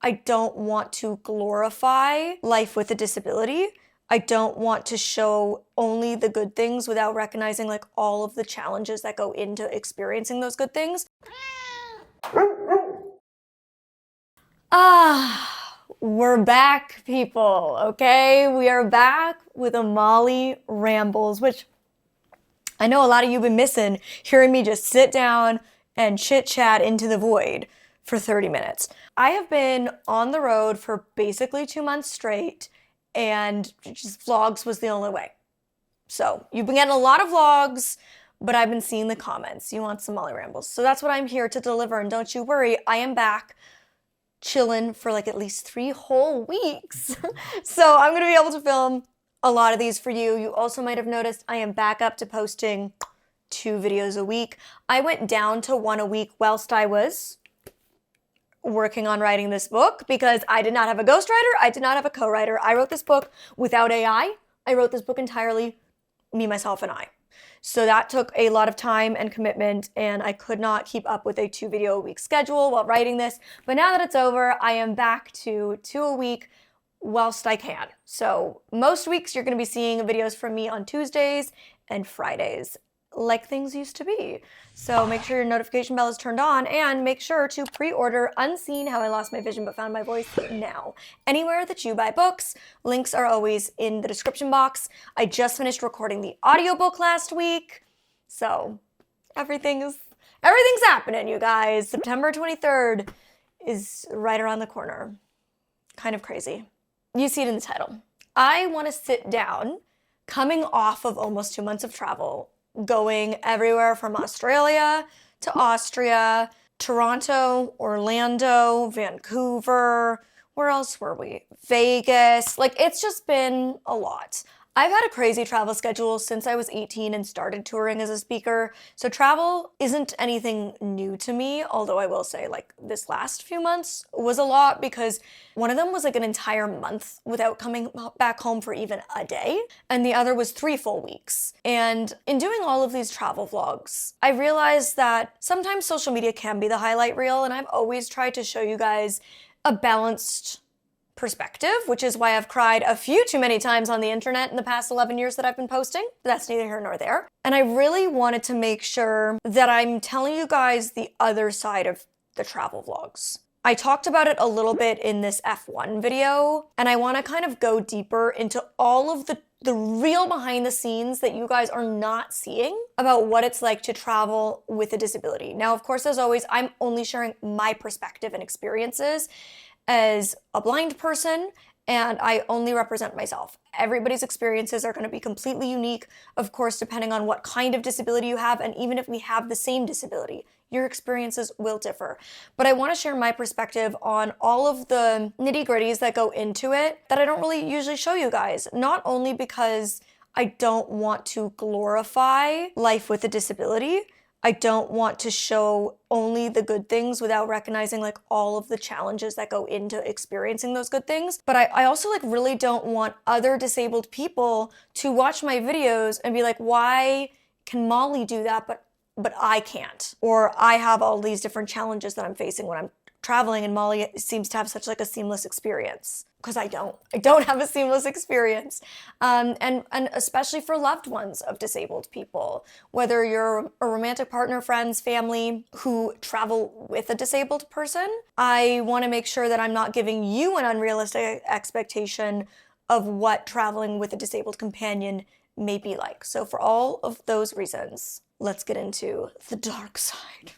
I don't want to glorify life with a disability. I don't want to show only the good things without recognizing like all of the challenges that go into experiencing those good things. We're back, people, okay? We are back with a Molly Rambles, which I know a lot of you have been missing, hearing me just sit down and chit-chat into the void for 30 minutes. I have been on the road for basically 2 months straight, and just vlogs was the only way. So you've been getting a lot of vlogs, but I've been seeing the comments. You want some Molly Rambles. So that's what I'm here to deliver, and don't you worry, I am back chilling for like at least 3 whole weeks. So I'm gonna be able to film a lot of these for you. You also might have noticed I am back up to posting 2 videos a week. I went down to 1 a week whilst I was working on writing this book because I did not have a ghostwriter. I did not have a co-writer. I wrote this book without AI. I wrote this book entirely me, myself, and I. So that took a lot of time and commitment, and I could not keep up with a 2 video a week schedule while writing this. But now that it's over, I am back to 2 a week whilst I can. So most weeks you're going to be seeing videos from me on Tuesdays and Fridays, like things used to be. So make sure your notification bell is turned on, and make sure to pre-order Unseen: How I Lost My Vision But Found My Voice now. Anywhere that you buy books, links are always in the description box. I just finished recording the audiobook last week, so everything's happening, you guys. September 23rd is right around the corner. Kind of crazy. You see it in the title. I want to sit down, coming off of almost 2 months of travel, going everywhere from Australia to Austria, Toronto, Orlando, Vancouver, where else were we? Vegas. Like, it's just been a lot. I've had a crazy travel schedule since I was 18 and started touring as a speaker, so travel isn't anything new to me, although I will say, like, this last few months was a lot because one of them was like an entire month without coming back home for even a day, and the other was 3 full weeks. And in doing all of these travel vlogs, I realized that sometimes social media can be the highlight reel, and I've always tried to show you guys a balanced perspective, which is why I've cried a few too many times on the internet in the past 11 years that I've been posting. But that's neither here nor there. And I really wanted to make sure that I'm telling you guys the other side of the travel vlogs. I talked about it a little bit in this F1 video, and I want to kind of go deeper into all of the real behind the scenes that you guys are not seeing about what it's like to travel with a disability. Now, of course, as always, I'm only sharing my perspective and experiences as a blind person, and I only represent myself. Everybody's experiences are going to be completely unique, of course, depending on what kind of disability you have, and even if we have the same disability, your experiences will differ. But I want to share my perspective on all of the nitty-gritties that go into it that I don't really usually show you guys, not only because I don't want to glorify life with a disability. I don't want to show only the good things without recognizing like all of the challenges that go into experiencing those good things. But I also like really don't want other disabled people to watch my videos and be like, why can Molly do that, but I can't? Or I have all these different challenges that I'm facing when I'm traveling, and Molly seems to have such like a seamless experience. Because I don't have a seamless experience. And especially for loved ones of disabled people, whether you're a romantic partner, friends, family who travel with a disabled person, I want to make sure that I'm not giving you an unrealistic expectation of what traveling with a disabled companion may be like. So for all of those reasons, let's get into the dark side.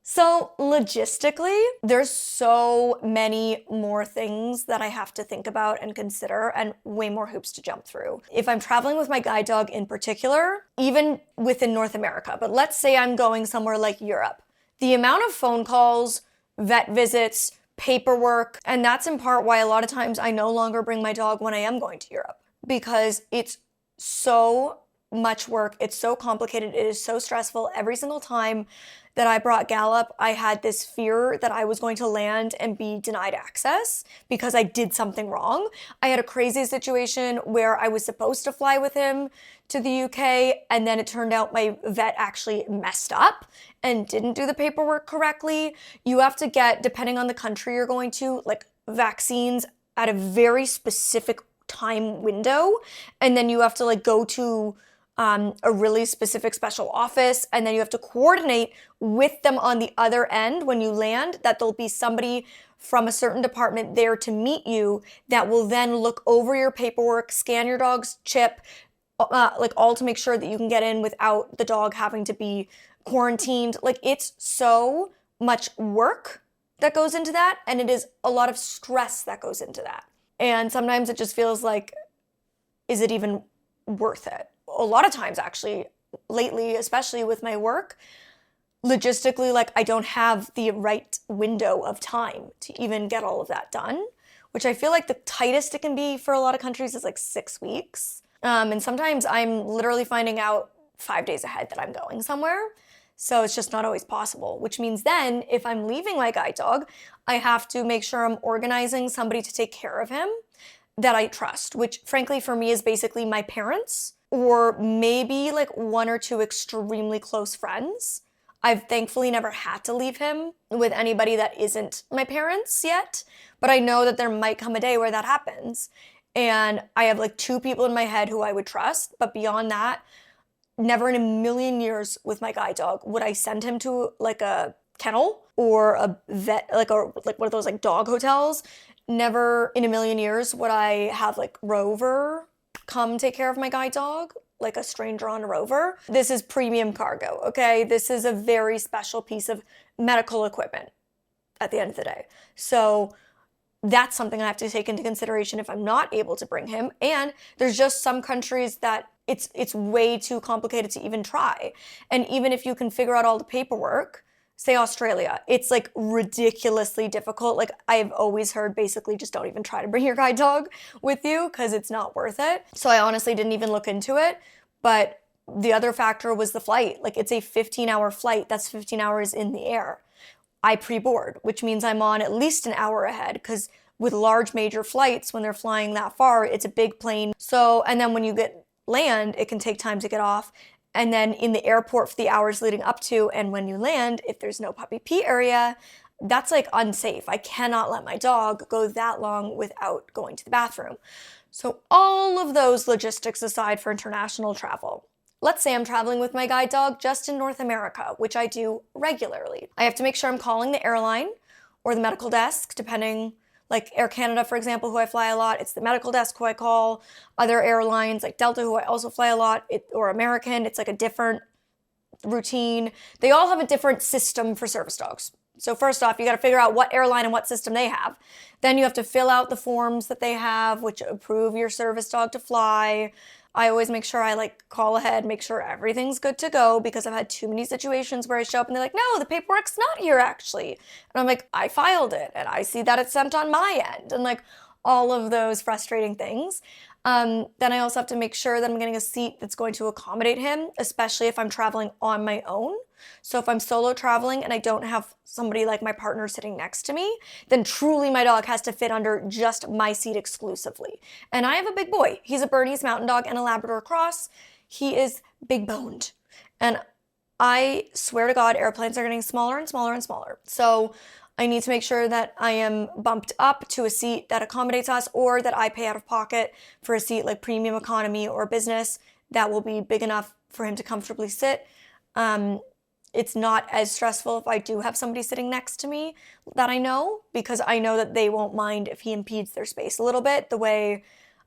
So logistically, there's so many more things that I have to think about and consider, and way more hoops to jump through. If I'm traveling with my guide dog in particular, even within North America, but let's say I'm going somewhere like Europe, the amount of phone calls, vet visits, paperwork, and that's in part why a lot of times I no longer bring my dog when I am going to Europe, because it's so much work, it's so complicated, it is so stressful. Every single time that I brought Gallup, I had this fear that I was going to land and be denied access because I did something wrong. I had a crazy situation where I was supposed to fly with him to the UK, and then it turned out my vet actually messed up and didn't do the paperwork correctly. You have to get, depending on the country you're going to, like vaccines at a very specific time window, and then you have to like go to a really specific special office, and then you have to coordinate with them on the other end when you land, that there'll be somebody from a certain department there to meet you that will then look over your paperwork, scan your dog's chip, like all to make sure that you can get in without the dog having to be quarantined. Like, it's so much work that goes into that, and it is a lot of stress that goes into that. And sometimes it just feels like, is it even worth it? A lot of times, actually, lately, especially with my work, logistically, like, I don't have the right window of time to even get all of that done, which I feel like the tightest it can be for a lot of countries is like 6 weeks. And sometimes I'm literally finding out 5 days ahead that I'm going somewhere. So it's just not always possible, which means then if I'm leaving my guide dog, I have to make sure I'm organizing somebody to take care of him that I trust, which frankly for me is basically my parents, or maybe like 1 or 2 extremely close friends. I've thankfully never had to leave him with anybody that isn't my parents yet, but I know that there might come a day where that happens. And I have like 2 people in my head who I would trust, but beyond that, never in a million years with my guide dog would I send him to like a kennel or a vet, like one of those like dog hotels. Never in a million years would I have like Rover come take care of my guide dog, like a stranger on a Rover. This is premium cargo, okay? This is a very special piece of medical equipment at the end of the day. So that's something I have to take into consideration if I'm not able to bring him. And there's just some countries that it's way too complicated to even try. And even if you can figure out all the paperwork, say Australia, it's like ridiculously difficult. Like, I've always heard basically just don't even try to bring your guide dog with you because it's not worth it. So I honestly didn't even look into it. But the other factor was the flight. Like, it's a 15-hour flight. That's 15 hours in the air. I pre-board, which means I'm on at least an hour ahead, because with large major flights, when they're flying that far, it's a big plane. So, and then when you get land, it can take time to get off. And then in the airport for the hours leading up to and when you land, if there's no puppy pee area, that's like unsafe. I cannot let my dog go that long without going to the bathroom. So all of those logistics aside for international travel, let's say I'm traveling with my guide dog just in North America, which I do regularly. I have to make sure I'm calling the airline or the medical desk, depending, like Air Canada, for example, who I fly a lot, it's the medical desk who I call. Other airlines like Delta, who I also fly a lot, or American, it's like a different routine. They all have a different system for service dogs. So first off, you got to figure out what airline and what system they have. Then you have to fill out the forms that they have, which approve your service dog to fly. I always make sure I like call ahead, make sure everything's good to go, because I've had too many situations where I show up and they're like, no, the paperwork's not here actually. And I'm like, I filed it and I see that it's sent on my end, and like all of those frustrating things. Then I also have to make sure that I'm getting a seat that's going to accommodate him, especially if I'm traveling on my own. So if I'm solo traveling and I don't have somebody like my partner sitting next to me, then truly my dog has to fit under just my seat exclusively. And I have a big boy. He's a Bernese Mountain Dog and a Labrador Cross. He is big boned. And I swear to God, airplanes are getting smaller and smaller and smaller. So I need to make sure that I am bumped up to a seat that accommodates us, or that I pay out of pocket for a seat like premium economy or business that will be big enough for him to comfortably sit. It's not as stressful if I do have somebody sitting next to me that I know, because I know that they won't mind if he impedes their space a little bit, the way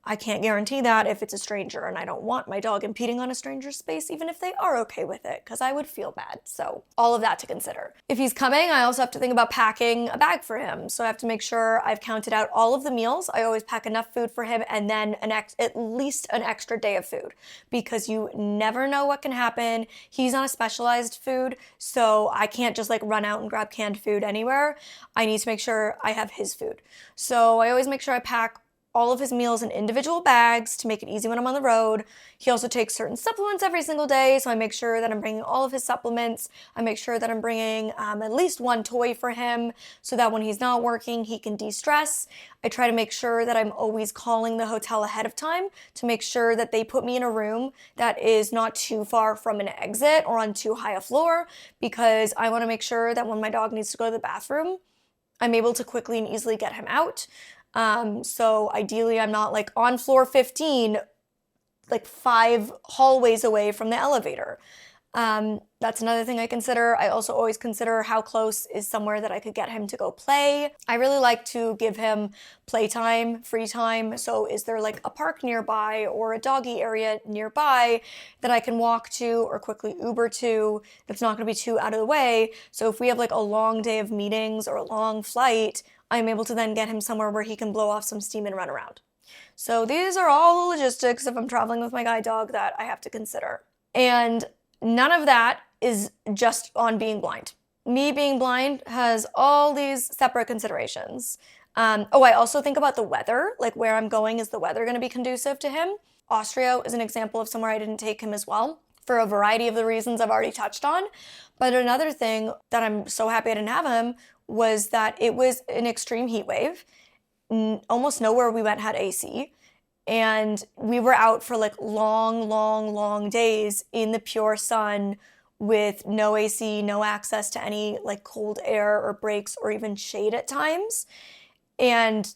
I can't guarantee that if it's a stranger, and I don't want my dog impeding on a stranger's space, even if they are okay with it, because I would feel bad. So all of that to consider. If he's coming, I also have to think about packing a bag for him. So I have to make sure I've counted out all of the meals. I always pack enough food for him, and then at least an extra day of food, because you never know what can happen. He's on a specialized food, so I can't just like run out and grab canned food anywhere. I need to make sure I have his food. So I always make sure I pack all of his meals in individual bags to make it easy when I'm on the road. He also takes certain supplements every single day, so I make sure that I'm bringing all of his supplements. I make sure that I'm bringing at least one toy for him, so that when he's not working, he can de-stress. I try to make sure that I'm always calling the hotel ahead of time to make sure that they put me in a room that is not too far from an exit or on too high a floor, because I want to make sure that when my dog needs to go to the bathroom, I'm able to quickly and easily get him out. So ideally I'm not like on floor 15, like 5 hallways away from the elevator. That's another thing I consider. I also always consider how close is somewhere that I could get him to go play. I really like to give him playtime, free time. So is there like a park nearby or a doggy area nearby that I can walk to or quickly Uber to that's not going to be too out of the way? So if we have like a long day of meetings or a long flight, I'm able to then get him somewhere where he can blow off some steam and run around. So these are all the logistics if I'm traveling with my guide dog that I have to consider. And none of that is just on being blind. Me being blind has all these separate considerations. I also think about the weather, like where I'm going, is the weather going to be conducive to him? Austria is an example of somewhere I didn't take him as well for a variety of the reasons I've already touched on. But another thing that I'm so happy I didn't have him was that it was an extreme heat wave. Almost nowhere we went had AC. And we were out for like long days in the pure sun with no AC, no access to any like cold air or breaks or even shade at times. And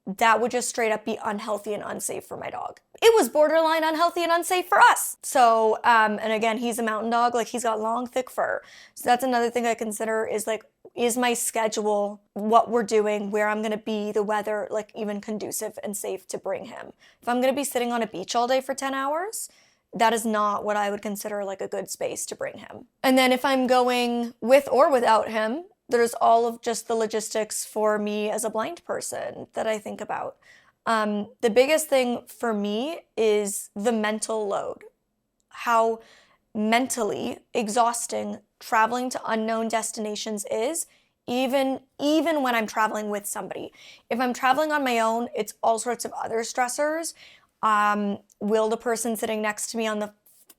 that would just straight up be unhealthy and unsafe for my dog. It was borderline unhealthy and unsafe for us. So, and again, he's a mountain dog, like he's got long, thick fur. So that's another thing I consider is like, is my schedule, what we're doing, where I'm gonna be, the weather, like even conducive and safe to bring him. If I'm gonna be sitting on a beach all day for 10 hours, that is not what I would consider like a good space to bring him. And then if I'm going with or without him, there's all of just the logistics for me as a blind person that I think about. The biggest thing for me is the mental load. How mentally exhausting traveling to unknown destinations is, even when I'm traveling with somebody. If I'm traveling on my own, it's all sorts of other stressors. Will the person sitting next to me on the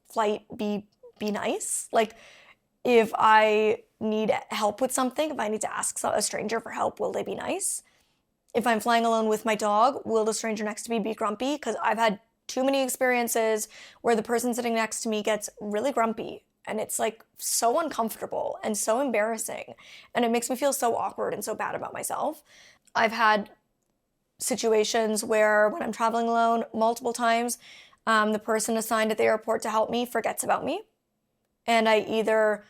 flight be nice? Like, if I need help with something, if I need to ask a stranger for help, will they be nice? If I'm flying alone with my dog, will the stranger next to me be grumpy? Because I've had too many experiences where the person sitting next to me gets really grumpy, and it's like so uncomfortable and so embarrassing, and it makes me feel so awkward and so bad about myself. I've had situations where when I'm traveling alone multiple times, the person assigned at the airport to help me forgets about me, and I either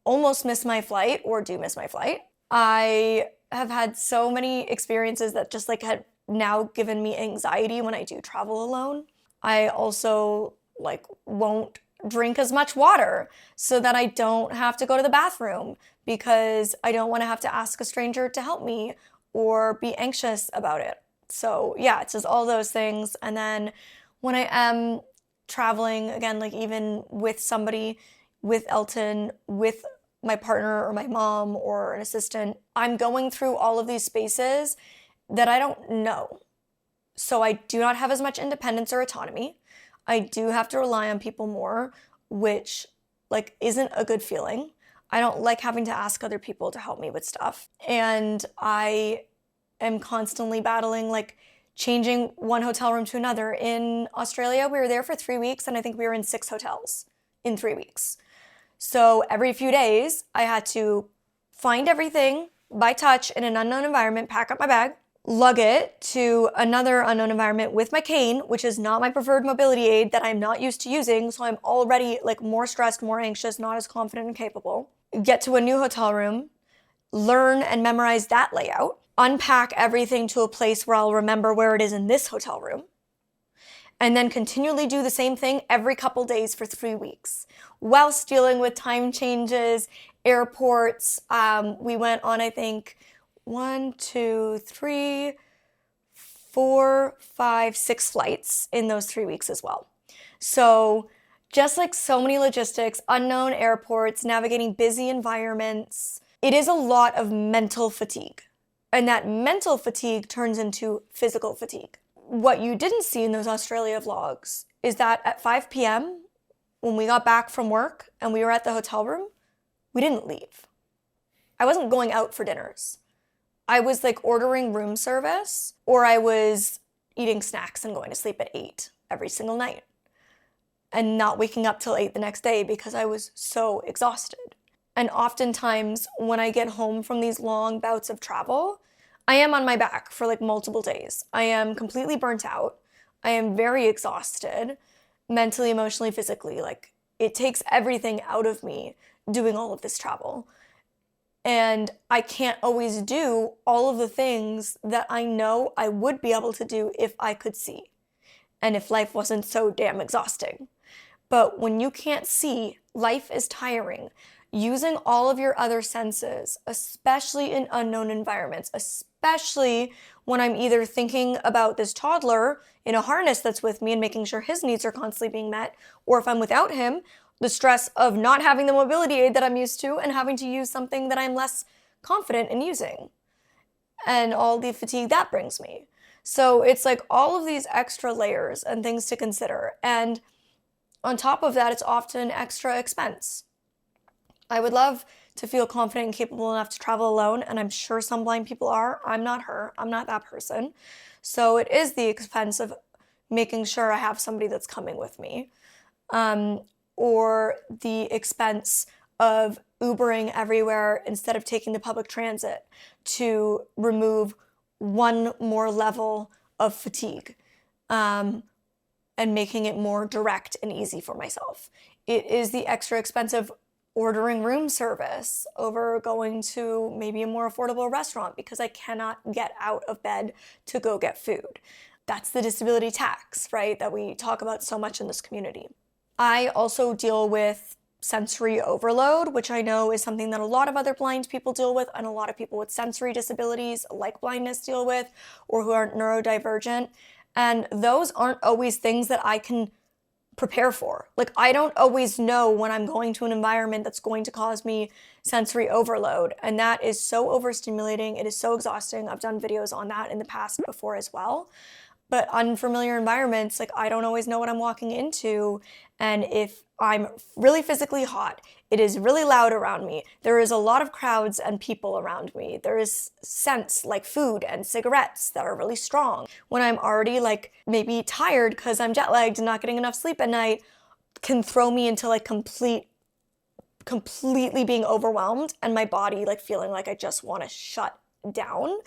almost miss my flight or do miss my flight. I have had so many experiences that just like had now given me anxiety when I do travel alone. I also like won't drink as much water so that I don't have to go to the bathroom because I don't want to have to ask a stranger to help me or be anxious about it. So yeah, it's just all those things. And then when I am traveling, again, like even with somebody, with Elton, with my partner or my mom or an assistant, I'm going through all of these spaces that I don't know. So I do not have as much independence or autonomy. I do have to rely on people more, which like isn't a good feeling. I don't like having to ask other people to help me with stuff. And I am constantly battling like changing one hotel room to another. In Australia, we were there for 3 weeks and I think we were in 6 hotels in 3 weeks. So every few days, I had to find everything by touch in an unknown environment, pack up my bag, lug it to another unknown environment with my cane, which is not my preferred mobility aid that I'm not used to using. So I'm already like more stressed, more anxious, not as confident and capable. Get to a new hotel room, learn and memorize that layout, unpack everything to a place where I'll remember where it is in this hotel room, and then continually do the same thing every couple days for 3 weeks, whilst dealing with time changes, airports. We went on, I think, 1, 2, 3, 4, 5, 6 flights in those 3 weeks as well. So just like so many logistics, unknown airports, navigating busy environments, it is a lot of mental fatigue. And that mental fatigue turns into physical fatigue. What you didn't see in those Australia vlogs is that at 5 p.m., when we got back from work and we were at the hotel room, we didn't leave. I wasn't going out for dinners. I was like ordering room service, or I was eating snacks and going to sleep at 8 every single night and not waking up till 8 the next day because I was so exhausted. And oftentimes when I get home from these long bouts of travel, I am on my back for like multiple days. I am completely burnt out. I am very exhausted, mentally, emotionally, physically. Like it takes everything out of me doing all of this travel. And I can't always do all of the things that I know I would be able to do if I could see and if life wasn't so damn exhausting. But when you can't see, life is tiring. Using all of your other senses, especially in unknown environments, especially when I'm either thinking about this toddler in a harness that's with me and making sure his needs are constantly being met, or if I'm without him, the stress of not having the mobility aid that I'm used to and having to use something that I'm less confident in using, and all the fatigue that brings me. So it's like all of these extra layers and things to consider. And on top of that, it's often an extra expense. I would love to feel confident and capable enough to travel alone, and I'm sure some blind people are. I'm not her. I'm not that person. So it is the expense of making sure I have somebody that's coming with me, or the expense of Ubering everywhere instead of taking the public transit to remove one more level of fatigue, and making it more direct and easy for myself. It is the extra expense of ordering room service over going to maybe a more affordable restaurant because I cannot get out of bed to go get food. That's the disability tax, right, that we talk about so much in this community. I also deal with sensory overload, which I know is something that a lot of other blind people deal with, and a lot of people with sensory disabilities like blindness deal with, or who are neurodivergent. And those aren't always things that I can prepare for. Like I don't always know when I'm going to an environment that's going to cause me sensory overload. And that is so overstimulating. It is so exhausting. I've done videos on that in the past before as well. But unfamiliar environments, like I don't always know what I'm walking into. And if I'm really physically hot, it is really loud around me. There is a lot of crowds and people around me. There is scents like food and cigarettes that are really strong. When I'm already like maybe tired because I'm jet lagged and not getting enough sleep at night, can throw me into like completely being overwhelmed and my body like feeling like I just want to shut down.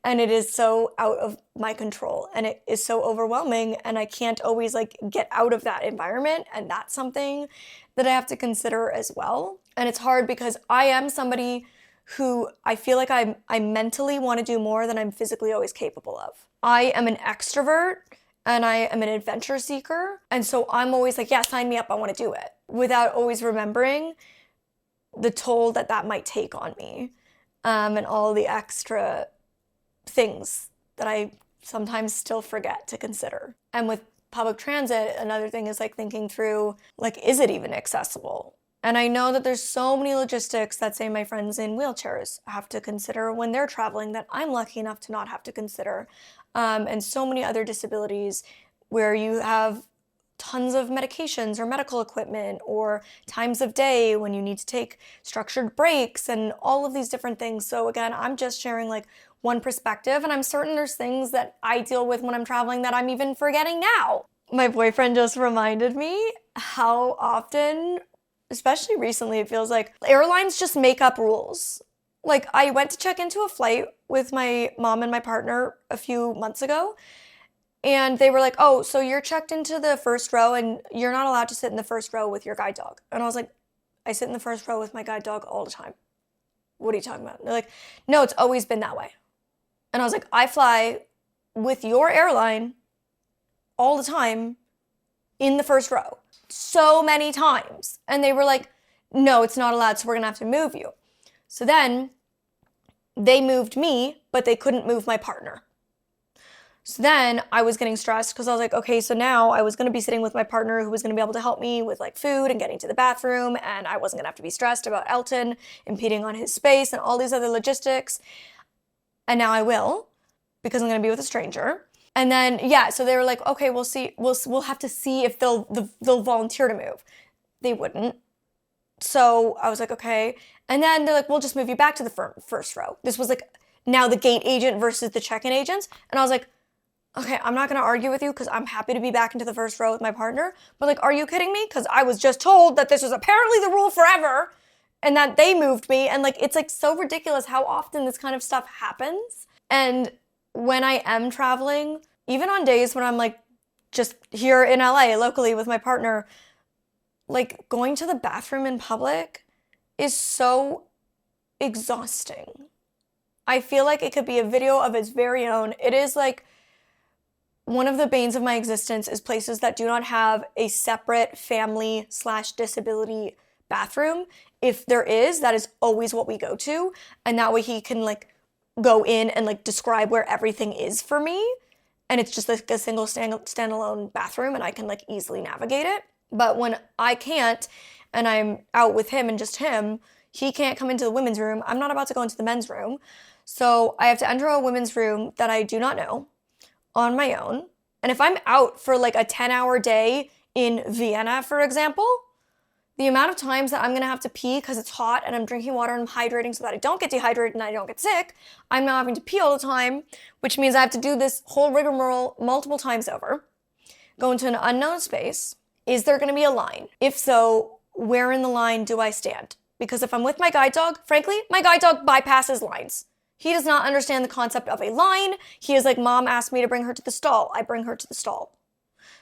And it is so out of my control and it is so overwhelming and I can't always like get out of that environment, and that's something that I have to consider as well. And it's hard because I am somebody who I feel like I mentally want to do more than I'm physically always capable of. I am an extrovert and I am an adventure seeker, and so I'm always like, yeah, sign me up, I want to do it, without always remembering the toll that that might take on me, and all the extra things that I sometimes still forget to consider. And with public transit, another thing is like thinking through, like, is it even accessible? And I know that there's so many logistics that say my friends in wheelchairs have to consider when they're traveling that I'm lucky enough to not have to consider. And so many other disabilities where you have tons of medications or medical equipment or times of day when you need to take structured breaks and all of these different things. So again, I'm just sharing like one perspective, and I'm certain there's things that I deal with when I'm traveling that I'm even forgetting now. My boyfriend just reminded me how often, especially recently, it feels like airlines just make up rules. Like I went to check into a flight with my mom and my partner a few months ago, and they were like, oh, so you're checked into the first row and you're not allowed to sit in the first row with your guide dog. And I was like, I sit in the first row with my guide dog all the time. What are you talking about? And they're like, no, it's always been that way. And I was like, I fly with your airline all the time in the first row, so many times. And they were like, no, it's not allowed, so we're gonna have to move you. So then they moved me, but they couldn't move my partner. So then I was getting stressed because I was like, okay, so now I was gonna be sitting with my partner who was gonna be able to help me with like food and getting to the bathroom, and I wasn't gonna have to be stressed about Elton impeding on his space and all these other logistics. And now I will, because I'm gonna be with a stranger. And then, yeah, so they were like, okay, we'll see, we'll have to see if they'll volunteer to move. They wouldn't. So I was like, okay. And then they're like, we'll just move you back to the first row. This was like now the gate agent versus the check-in agents. And I was like, okay, I'm not gonna argue with you because I'm happy to be back into the first row with my partner. But like, are you kidding me? Because I was just told that this was apparently the rule forever. and that they moved me. And like, it's like so ridiculous how often this kind of stuff happens. And when I am traveling, even on days when I'm like just here in LA locally with my partner, like going to the bathroom in public is so exhausting. I feel like it could be a video of its very own. It is like one of the banes of my existence is places that do not have a separate family/disability bathroom. If there is, that is always what we go to. And that way he can like go in and like describe where everything is for me. And it's just like a single standalone bathroom and I can like easily navigate it. But when I can't and I'm out with him and just him, he can't come into the women's room. I'm not about to go into the men's room. So I have to enter a women's room that I do not know on my own. And if I'm out for like a 10-hour day in Vienna, for example, the amount of times that I'm gonna have to pee because it's hot and I'm drinking water and I'm hydrating so that I don't get dehydrated and I don't get sick, I'm now having to pee all the time, which means I have to do this whole rigmarole multiple times over. Go into an unknown space. Is there gonna be a line? If so, where in the line do I stand? Because if I'm with my guide dog, frankly, my guide dog bypasses lines. He does not understand the concept of a line. He is like, Mom asked me to bring her to the stall. I bring her to the stall.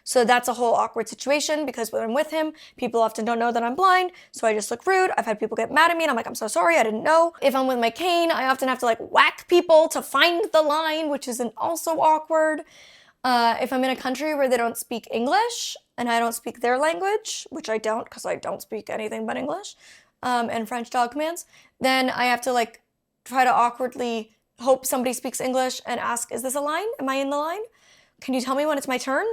So that's a whole awkward situation because when I'm with him, people often don't know that I'm blind. So I just look rude. I've had people get mad at me and I'm like, I'm so sorry, I didn't know. If I'm with my cane, I often have to like whack people to find the line, which is also awkward. If I'm in a country where they don't speak English and I don't speak their language, which I don't because I don't speak anything but English, and French dog commands, then I have to like try to awkwardly hope somebody speaks English and ask, is this a line? Am I in the line? Can you tell me when it's my turn?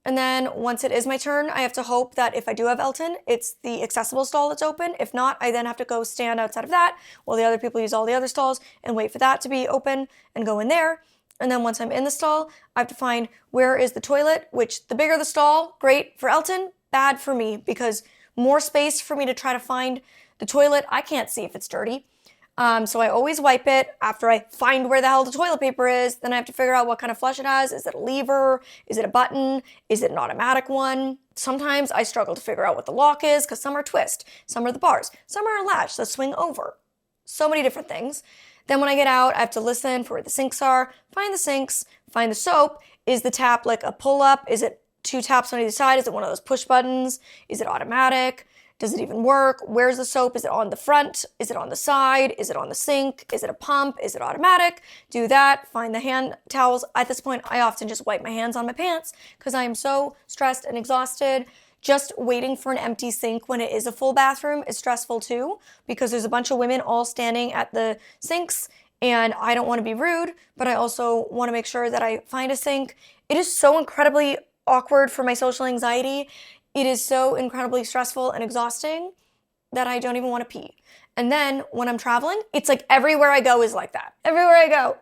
And then once it is my turn, I have to hope that if I do have Elton, it's the accessible stall that's open. If not, I then have to go stand outside of that while the other people use all the other stalls and wait for that to be open and go in there. And then once I'm in the stall, I have to find where is the toilet, which the bigger the stall, great for Elton, bad for me because more space for me to try to find the toilet. I can't see if it's dirty. So I always wipe it after I find where the hell the toilet paper is. Then I have to figure out what kind of flush it has. Is it a lever? Is it a button? Is it an automatic one? Sometimes I struggle to figure out what the lock is because some are twist, some are the bars, some are a latch that swing over. So many different things. Then when I get out, I have to listen for where the sinks are, find the sinks, find the soap. Is the tap like a pull-up? Is it 2 taps on either side? Is it one of those push buttons? Is it automatic? Does it even work? Where's the soap? Is it on the front? Is it on the side? Is it on the sink? Is it a pump? Is it automatic? Do that, find the hand towels. At this point, I often just wipe my hands on my pants because I am so stressed and exhausted. Just waiting for an empty sink when it is a full bathroom is stressful too because there's a bunch of women all standing at the sinks and I don't want to be rude, but I also want to make sure that I find a sink. It is so incredibly awkward for my social anxiety. It is so incredibly stressful and exhausting that I don't even want to pee. And then when I'm traveling, it's like everywhere I go is like that. Everywhere I go,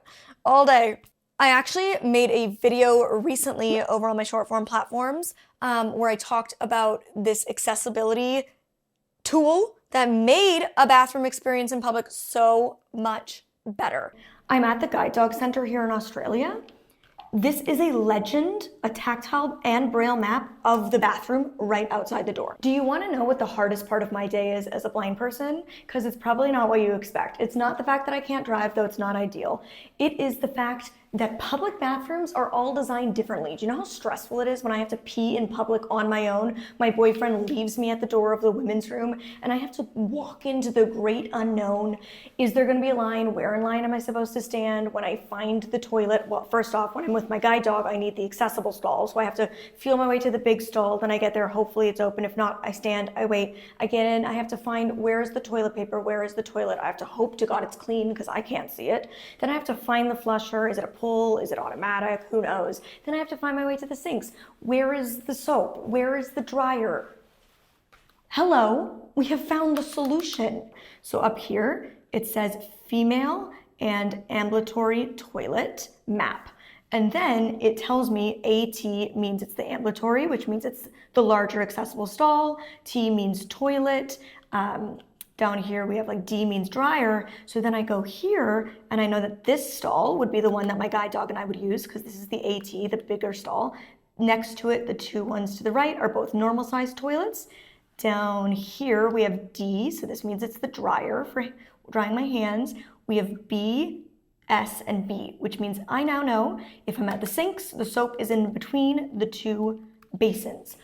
all day. I actually made a video recently over on my short form platforms where I talked about this accessibility tool that made a bathroom experience in public so much better. I'm at the Guide Dog Center here in Australia. This is a legend, a tactile and braille map of the bathroom right outside the door. Do you want to know what the hardest part of my day is as a blind person? Because it's probably not what you expect. It's not the fact that I can't drive, though it's not ideal. It is the fact that public bathrooms are all designed differently. Do you know how stressful it is when I have to pee in public on my own? My boyfriend leaves me at the door of the women's room and I have to walk into the great unknown. Is there gonna be a line? Where in line am I supposed to stand? When I find the toilet, well, first off, when I'm with my guide dog, I need the accessible stall. So I have to feel my way to the big stall. Then I get there, hopefully it's open. If not, I stand, I wait, I get in, I have to find where is the toilet paper? Where is the toilet? I have to hope to God it's clean because I can't see it. Then I have to find the flusher. Is it a pull? Is it automatic? Who knows? Then I have to find my way to the sinks. Where is the soap? Where is the dryer? Hello, we have found the solution. So up here, it says female and ambulatory toilet map. And then it tells me AT means it's the ambulatory, which means it's the larger accessible stall. T means toilet. Down here we have like D means dryer. So then I go here and I know that this stall would be the one that my guide dog and I would use because this is the AT, the bigger stall. Next to it, the 2 ones to the right are both normal sized toilets. Down here we have D, so this means it's the dryer for drying my hands. We have B, S, and B, which means I now know if I'm at the sinks, the soap is in between the two basins.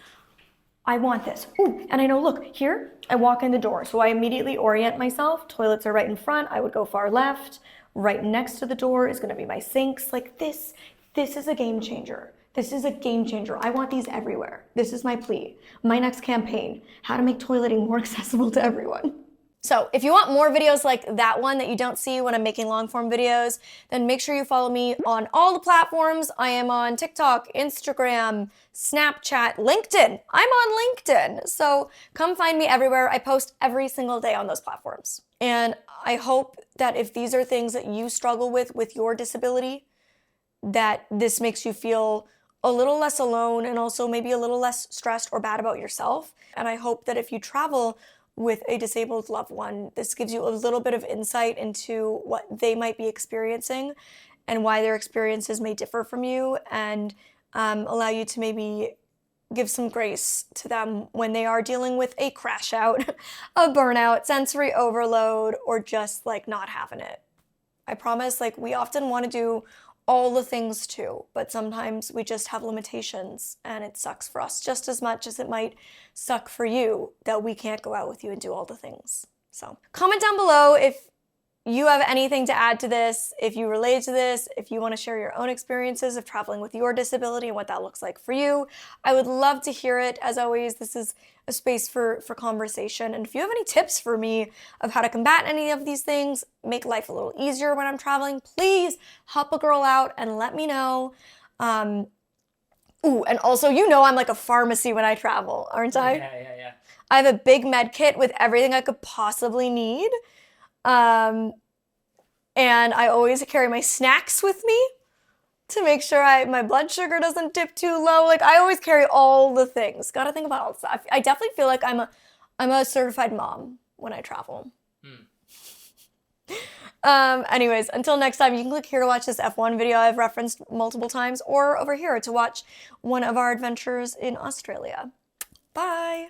I want this. Ooh, and I know, look, here, I walk in the door, so I immediately orient myself. Toilets are right in front, I would go far left. Right next to the door is gonna be my sinks. Like this is a game changer. This is a game changer. I want these everywhere. This is my plea. My next campaign, how to make toileting more accessible to everyone. So if you want more videos like that one that you don't see when I'm making long form videos, then make sure you follow me on all the platforms. I am on TikTok, Instagram, Snapchat, LinkedIn. I'm on LinkedIn. So come find me everywhere. I post every single day on those platforms. And I hope that if these are things that you struggle with your disability, that this makes you feel a little less alone and also maybe a little less stressed or bad about yourself. And I hope that if you travel with a disabled loved one, this gives you a little bit of insight into what they might be experiencing and why their experiences may differ from you, and allow you to maybe give some grace to them when they are dealing with a crash out, a burnout, sensory overload, or just like not having it. I promise, like, we often want to do all the things too, but sometimes we just have limitations and it sucks for us just as much as it might suck for you that we can't go out with you and do all the things. So comment down below if you have anything to add to this, if you relate to this, if you want to share your own experiences of traveling with your disability and what that looks like for you. I would love to hear it. As always, this is a space for conversation. And if you have any tips for me of how to combat any of these things, make life a little easier when I'm traveling, please help a girl out and let me know. Ooh, and also, you know I'm like a pharmacy when I travel, aren't I? Yeah. I have a big med kit with everything I could possibly need. And I always carry my snacks with me to make sure my blood sugar doesn't dip too low. Like, I always carry all the things. Gotta think about all the stuff. I definitely feel like I'm a certified mom when I travel. Anyways, until next time, you can click here to watch this F1 video I've referenced multiple times, or over here to watch one of our adventures in Australia. Bye.